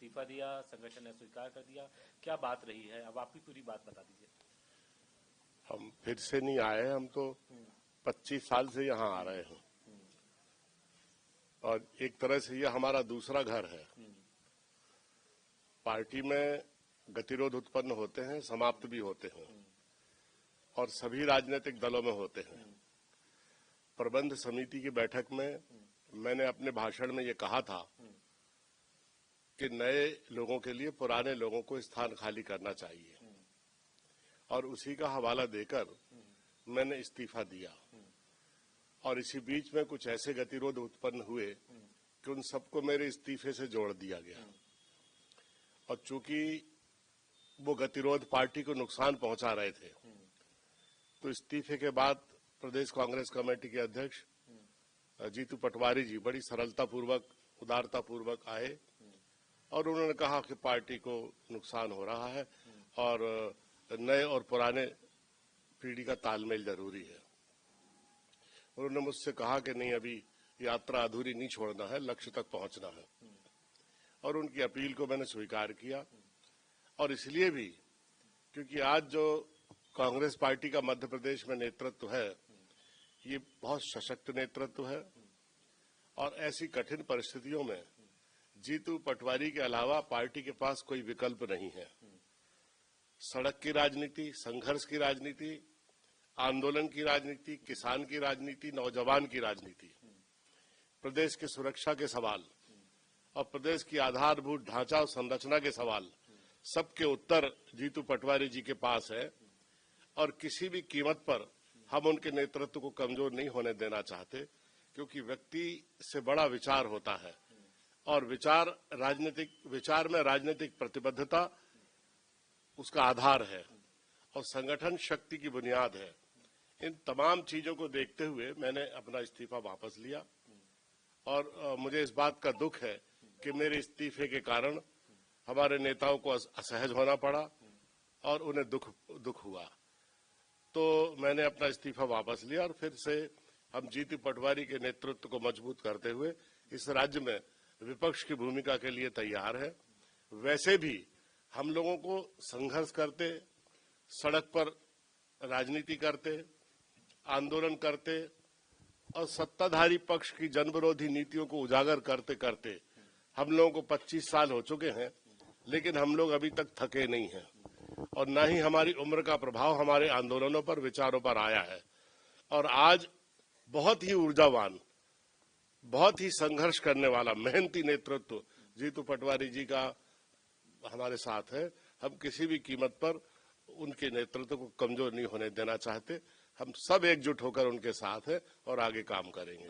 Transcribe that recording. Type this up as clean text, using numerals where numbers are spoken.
इस्तीफा दिया, संगठन ने स्वीकार कर दिया, क्या बात रही है? अब आपकी पूरी बात बता दीजिए। हम फिर से नहीं आए, हम तो 25 साल से यहाँ आ रहे हैं और एक तरह से यह हमारा दूसरा घर है। पार्टी में गतिरोध उत्पन्न होते हैं, समाप्त भी होते हैं और सभी राजनीतिक दलों में होते हैं। प्रबंध समिति की बैठक में मैंने अपने भाषण में ये कहा था कि नए लोगों के लिए पुराने लोगों को स्थान खाली करना चाहिए और उसी का हवाला देकर मैंने इस्तीफा दिया। और इसी बीच में कुछ ऐसे गतिरोध उत्पन्न हुए कि उन सबको मेरे इस्तीफे से जोड़ दिया गया और चूंकि वो गतिरोध पार्टी को नुकसान पहुंचा रहे थे तो इस्तीफे के बाद प्रदेश कांग्रेस कमेटी के अध्यक्ष जीतू पटवारी जी बड़ी सरलतापूर्वक, उदारतापूर्वक आए और उन्होंने कहा कि पार्टी को नुकसान हो रहा है और नए और पुराने पीढ़ी का तालमेल जरूरी है। उन्होंने मुझसे कहा कि नहीं, अभी यात्रा अधूरी नहीं छोड़ना है, लक्ष्य तक पहुंचना है और उनकी अपील को मैंने स्वीकार किया। और इसलिए भी क्योंकि आज जो कांग्रेस पार्टी का मध्य प्रदेश में नेतृत्व है ये बहुत सशक्त नेतृत्व है और ऐसी कठिन परिस्थितियों में जीतू पटवारी के अलावा पार्टी के पास कोई विकल्प नहीं है। सड़क की राजनीति, संघर्ष की राजनीति, आंदोलन की राजनीति, किसान की राजनीति, नौजवान की राजनीति, प्रदेश की सुरक्षा के सवाल और प्रदेश की आधारभूत ढांचा और संरचना के सवाल, सबके उत्तर जीतू पटवारी जी के पास है और किसी भी कीमत पर हम उनके नेतृत्व को कमजोर नहीं होने देना चाहते क्योंकि व्यक्ति से बड़ा विचार होता है और विचार में राजनीतिक प्रतिबद्धता उसका आधार है और संगठन शक्ति की बुनियाद है। इन तमाम चीजों को देखते हुए मैंने अपना इस्तीफा वापस लिया और मुझे इस बात का दुख है कि मेरे इस्तीफे के कारण हमारे नेताओं को असहज होना पड़ा और उन्हें दुख हुआ। तो मैंने अपना इस्तीफा वापस लिया और फिर से हम जीतू पटवारी के नेतृत्व को मजबूत करते हुए इस राज्य में विपक्ष की भूमिका के लिए तैयार है। वैसे भी हम लोगों को संघर्ष करते, सड़क पर राजनीति करते, आंदोलन करते और सत्ताधारी पक्ष की जनविरोधी नीतियों को उजागर करते करते हम लोगों को 25 साल हो चुके हैं, लेकिन हम लोग अभी तक थके नहीं हैं और न ही हमारी उम्र का प्रभाव हमारे आंदोलनों पर, विचारों पर आया है। और आज बहुत ही ऊर्जावान, बहुत ही संघर्ष करने वाला मेहनती नेतृत्व जीतू पटवारी जी का हमारे साथ है। हम किसी भी कीमत पर उनके नेतृत्व को कमजोर नहीं होने देना चाहते। हम सब एकजुट होकर उनके साथ हैं और आगे काम करेंगे।